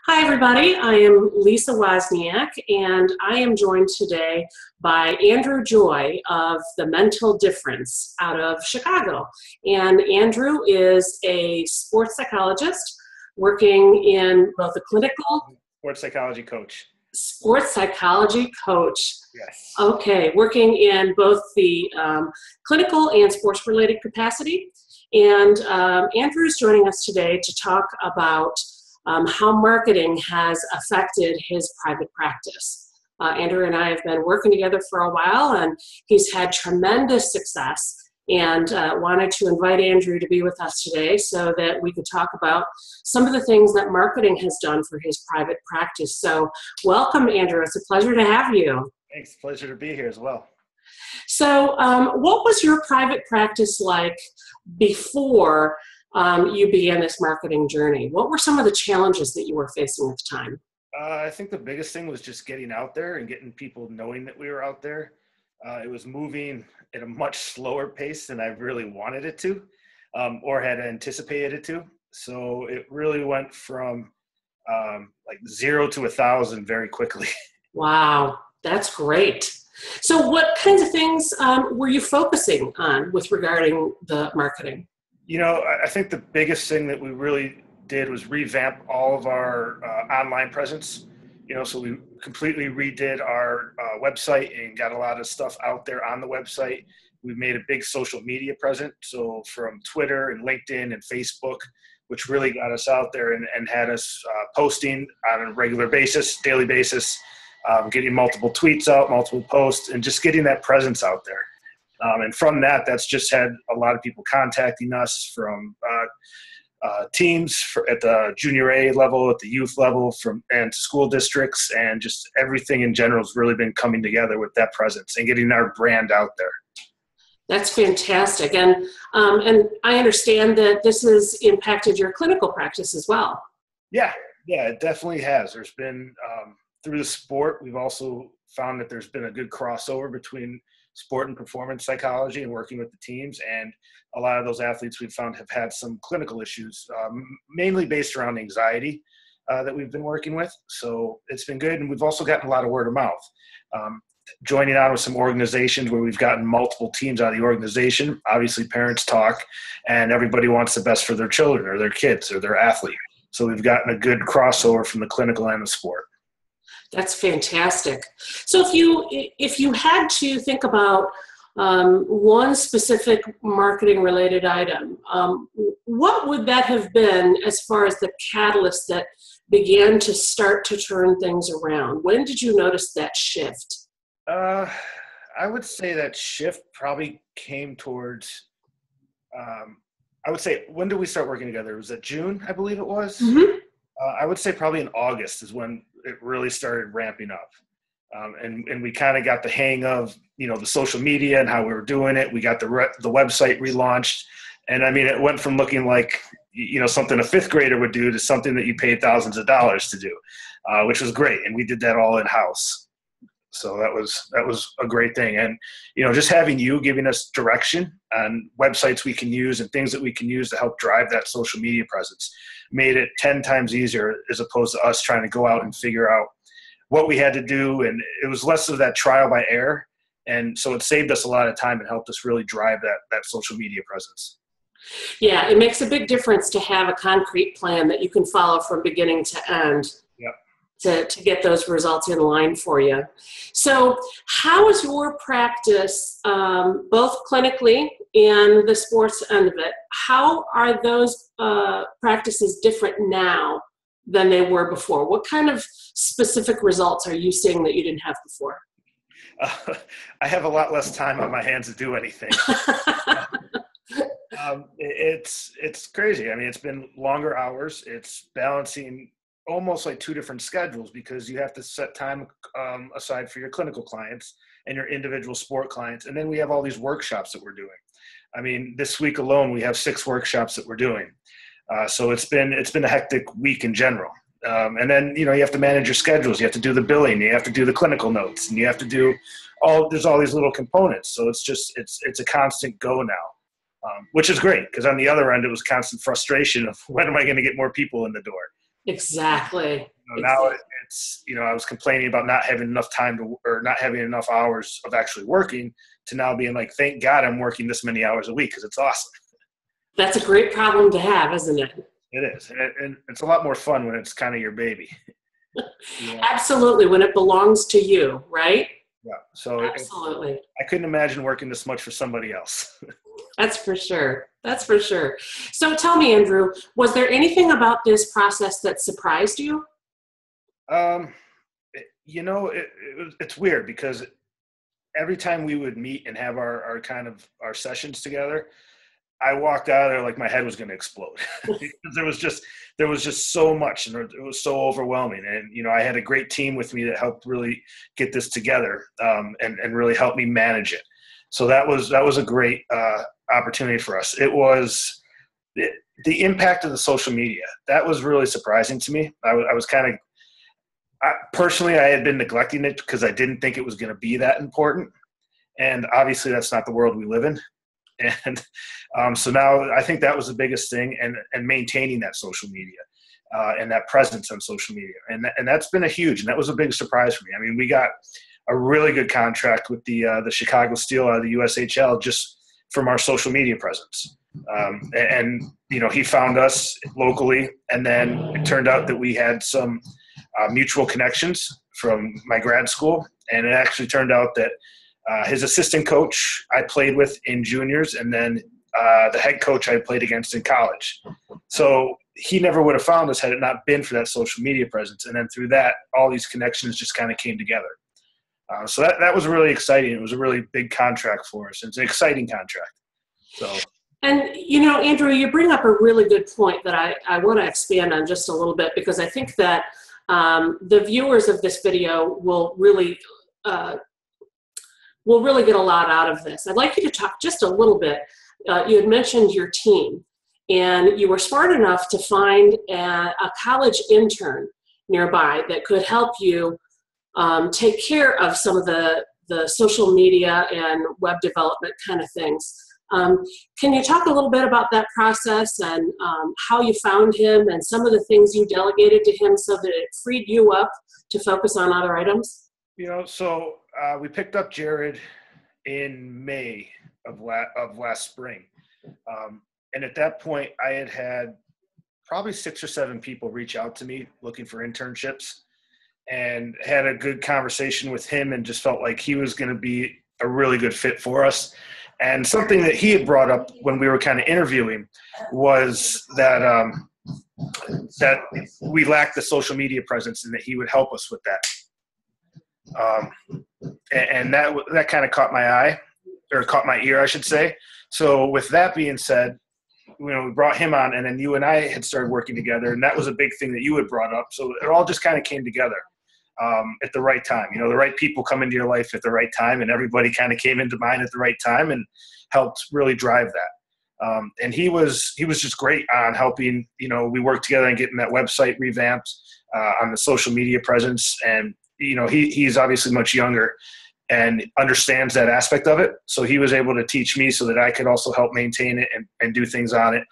Hi, everybody. I am Lisa Wozniak, and I am joined today by Andrew Joy of The Mental Difference out of Chicago. And Andrew is a sports psychologist working in both the clinical sports psychology coach. Yes. Okay, working in both the clinical and sports-related capacity. And Andrew is joining us today to talk about how marketing has affected his private practice. Andrew and I have been working together for a while, and he's had tremendous success, and wanted to invite Andrew to be with us today so that we could talk about some of the things that marketing has done for his private practice. So welcome, Andrew. It's a pleasure to have you. Thanks. Pleasure to be here as well. So what was your private practice like before you began this marketing journey? What were some of the challenges that you were facing at the time? I think the biggest thing was just getting out there and getting people knowing that we were out there. It was moving at a much slower pace than I really wanted it to, or had anticipated it to. So it really went from like 0 to 1,000 very quickly. Wow, that's great. So what kinds of things were you focusing on with regarding the marketing? You know, I think the biggest thing that we really did was revamp all of our online presence. You know, so we completely redid our website and got a lot of stuff out there on the website. We made a big social media presence, so from Twitter and LinkedIn and Facebook, which really got us out there and had us posting on a regular basis, daily basis, getting multiple tweets out, multiple posts, and just getting that presence out there. And from that, that's just had a lot of people contacting us from teams at the junior A level, at the youth level, and school districts, and just everything in general has really been coming together with that presence and getting our brand out there. That's fantastic. And I understand that this has impacted your clinical practice as well. Yeah, it definitely has. There's been, through the sport, we've also found that there's been a good crossover between sport and performance psychology and working with the teams. And a lot of those athletes we've found have had some clinical issues, mainly based around anxiety that we've been working with. So it's been good. And we've also gotten a lot of word of mouth. Joining on with some organizations where we've gotten multiple teams out of the organization. Obviously, parents talk, and everybody wants the best for their children or their kids or their athlete. So we've gotten a good crossover from the clinical and the sport. That's fantastic. So if you had to think about one specific marketing related item, what would that have been as far as the catalyst that began to start to turn things around? When did you notice that shift? I would say that shift probably came towards, I would say, when did we start working together? Was it June, I believe it was? Mm-hmm. I would say probably in August is when it really started ramping up. And we kind of got the hang of, you know, the social media and how we were doing it. We got the website relaunched. And I mean, it went from looking like, you know, something a fifth grader would do to something that you paid thousands of dollars to do, which was great. And we did that all in-house. So that was a great thing. And, you know, just having you giving us direction on websites we can use and things that we can use to help drive that social media presence made it 10 times easier as opposed to us trying to go out and figure out what we had to do. And it was less of that trial by error. And so it saved us a lot of time and helped us really drive that social media presence. Yeah, it makes a big difference to have a concrete plan that you can follow from beginning to end. Yep. To get those results in line for you. So how is your practice, both clinically and the sports end of it, how are those practices different now than they were before? What kind of specific results are you seeing that you didn't have before? I have a lot less time on my hands to do anything. It's crazy. I mean, it's been longer hours. It's balancing almost like two different schedules because you have to set time aside for your clinical clients and your individual sport clients. And then we have all these workshops that we're doing. I mean, this week alone, we have 6 workshops that we're doing. So it's been a hectic week in general. And then, you know, you have to manage your schedules. You have to do the billing. You have to do the clinical notes, and you have to do there's all these little components. So it's a constant go now, which is great because on the other end, it was constant frustration of when am I going to get more people in the door? Exactly. Now it's, I was complaining about not having enough time or not having enough hours of actually working, to now being like, thank God I'm working this many hours a week, because it's awesome. That's a great problem to have, isn't it? It is. And it's a lot more fun when it's kind of your baby. Absolutely. When it belongs to you, right? Yeah. So Absolutely. I couldn't imagine working this much for somebody else. That's for sure. That's for sure. So tell me, Andrew, was there anything about this process that surprised you? It's weird, because every time we would meet and have our kind of our sessions together, I walked out of there like my head was going to explode. Because there was just so much, and it was so overwhelming. And, I had a great team with me that helped really get this together, and really helped me manage it. So that was a great opportunity for us. It was the impact of the social media. That was really surprising to me. I was kind of, personally, I had been neglecting it because I didn't think it was going to be that important. And obviously that's not the world we live in. And so now I think that was the biggest thing, and maintaining that social media and that presence on social media. And that's been and that was a big surprise for me. I mean, we got a really good contract with the Chicago Steel out of the USHL just from our social media presence. He found us locally, and then it turned out that we had some mutual connections from my grad school. And it actually turned out that his assistant coach I played with in juniors, and then the head coach I played against in college. So he never would have found us had it not been for that social media presence. And then through that, all these connections just kind of came together. So that was really exciting. It was a really big contract for us. It's an exciting contract. So. And, Andrew, you bring up a really good point that I want to expand on just a little bit, because I think that the viewers of this video will really get a lot out of this. I'd like you to talk just a little bit. You had mentioned your team, and you were smart enough to find a college intern nearby that could help you take care of some of the social media and web development kind of things. Can you talk a little bit about that process, and how you found him, and some of the things you delegated to him so that it freed you up to focus on other items? So we picked up Jared in May of last spring. And at that point, I had probably 6 or 7 people reach out to me looking for internships, and had a good conversation with him, and just felt like he was going to be a really good fit for us. And something that he had brought up when we were kind of interviewing was that that we lacked the social media presence, and that he would help us with that. And that kind of caught my eye, or caught my ear, I should say. So with that being said, we brought him on, and then you and I had started working together, and that was a big thing that you had brought up. So it all just kind of came together at the right time. The right people come into your life at the right time, and everybody kind of came into mine at the right time and helped really drive that. And he was just great on helping. We worked together on getting that website revamped, on the social media presence, and he's obviously much younger and understands that aspect of it. So he was able to teach me so that I could also help maintain it and do things on it.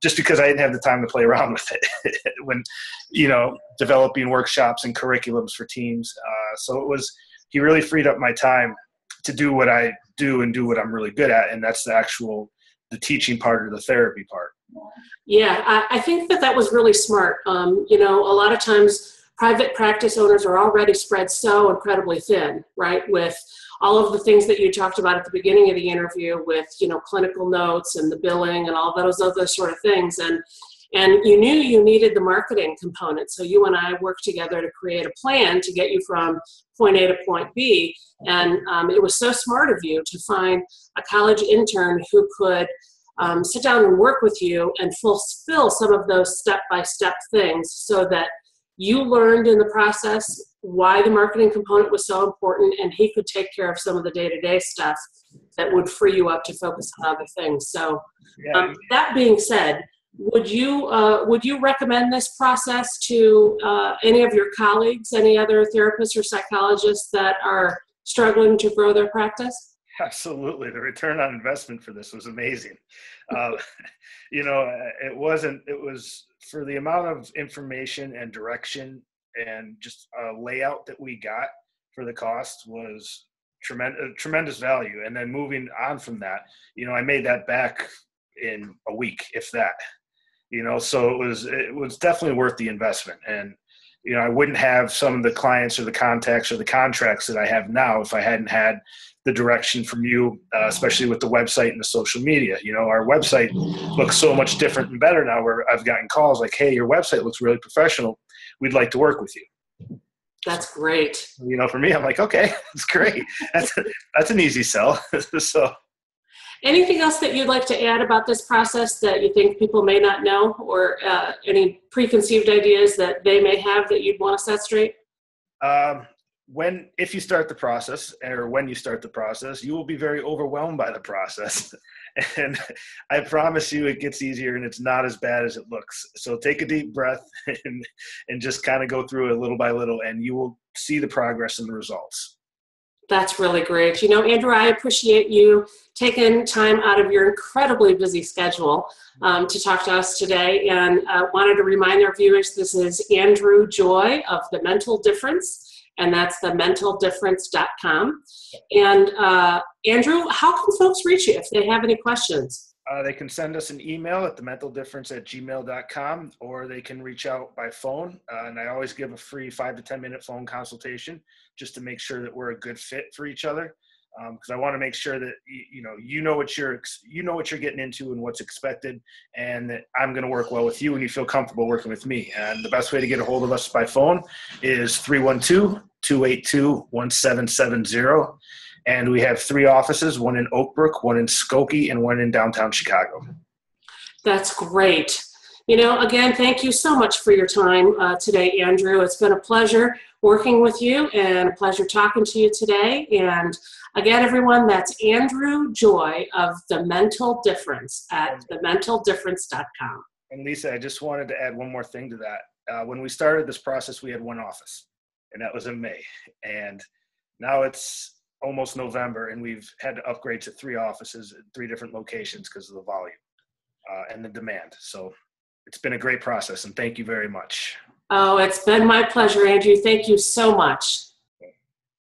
Just because I didn't have the time to play around with it when, developing workshops and curriculums for teams. So he really freed up my time to do what I do and do what I'm really good at. And that's the teaching part, or the therapy part. Yeah, I think that was really smart. A lot of times private practice owners are already spread so incredibly thin, right? With all of the things that you talked about at the beginning of the interview, with clinical notes and the billing and all those other sort of things, and you knew you needed the marketing component. So you and I worked together to create a plan to get you from point A to point B. And it was so smart of you to find a college intern who could sit down and work with you and fulfill some of those step-by-step things, so that you learned in the process why the marketing component was so important, and he could take care of some of the day-to-day stuff that would free you up to focus on other things. So that being said, would you recommend this process to any of your colleagues, any other therapists or psychologists that are struggling to grow their practice? Absolutely. The return on investment for this was amazing. It was for the amount of information and direction and just a layout that we got for the cost was tremendous value. And then moving on from that, I made that back in a week, if that, so it was definitely worth the investment. And, I wouldn't have some of the clients or the contacts or the contracts that I have now if I hadn't had the direction from you, especially with the website and the social media. Our website looks so much different and better now, where I've gotten calls like, hey, your website looks really professional. We'd like to work with you. That's great. For me, I'm like, okay, that's great. That's an easy sell. So, anything else that you'd like to add about this process that you think people may not know, or any preconceived ideas that they may have that you'd want to set straight? If you start the process, or when you start the process, you will be very overwhelmed by the process. And I promise you it gets easier, and it's not as bad as it looks. So take a deep breath and just kind of go through it little by little, and you will see the progress and the results. That's really great. Andrew, I appreciate you taking time out of your incredibly busy schedule to talk to us today, and wanted to remind our viewers this is Andrew Joy of The Mental Difference, and that's thementaldifference.com. And Andrew, how can folks reach you if they have any questions? They can send us an email at thementaldifference@gmail.com, or they can reach out by phone. And I always give a free 5 to 10 minute phone consultation just to make sure that we're a good fit for each other. Because I want to make sure that you know what you're getting into and what's expected, and that I'm going to work well with you and you feel comfortable working with me. And the best way to get a hold of us by phone is 312-282-1770. And we have 3 offices, one in Oak Brook, one in Skokie, and one in downtown Chicago. That's great. Again, thank you so much for your time today, Andrew. It's been a pleasure working with you and a pleasure talking to you today. And again, everyone, that's Andrew Joy of The Mental Difference at thementaldifference.com. And Lisa, I just wanted to add one more thing to that. When we started this process, we had 1 office, and that was in May. And now it's almost November, and we've had to upgrade to 3 offices at 3 different locations because of the volume and the demand. So it's been a great process, and thank you very much. Oh, it's been my pleasure, Andrew. Thank you so much.